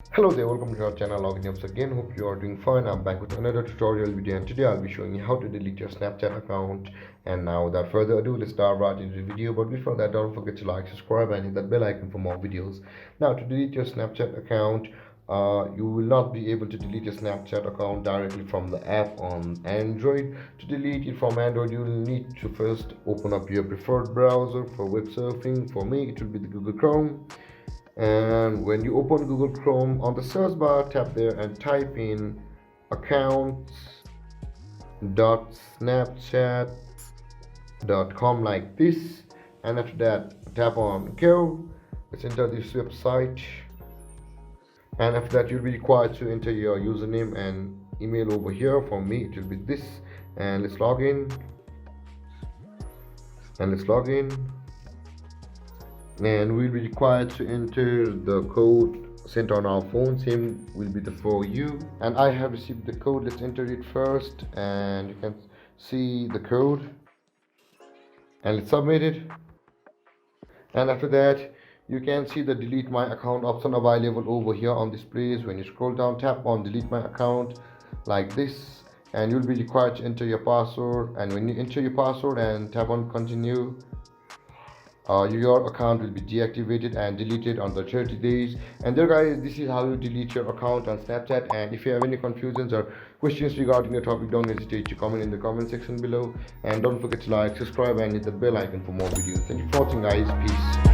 Hello there, welcome to our channel. Logging once again. Hope you are doing fine. I'm back with another tutorial video, and today I'll be showing you how to delete your Snapchat account. And now, without further ado, let's dive right into the video. But before that, don't forget to like, subscribe, and hit that bell icon for more videos. Now, to delete your Snapchat account, you will not be able to delete your Snapchat account directly from the app on Android. To delete it from Android, you will need to first open up your preferred browser for web surfing. For me, it will be the Google Chrome. And when you open Google Chrome, on the search bar, tap there and type in accounts.snapchat.com like this, and after that tap on go. Let's enter this website, and after that you'll be required to enter your username and email over here. For me it will be this, and let's log in, and we'll be required to enter the code sent on our phone. Same will be the for you, and I have received the code. Let's enter it first, and you can see the code, and let's submit it. And after that you can see the delete my account option available over here on this place. When you scroll down, tap on delete my account like this, and you'll be required to enter your password. And when you enter your password and tap on continue, your account will be deactivated and deleted on the 30 days. And there guys, this is how you delete your account on Snapchat. And if you have any confusions or questions regarding the topic, don't hesitate to comment in the comment section below, and don't forget to like, subscribe, and hit the bell icon for more videos. Thank you for watching guys. Peace.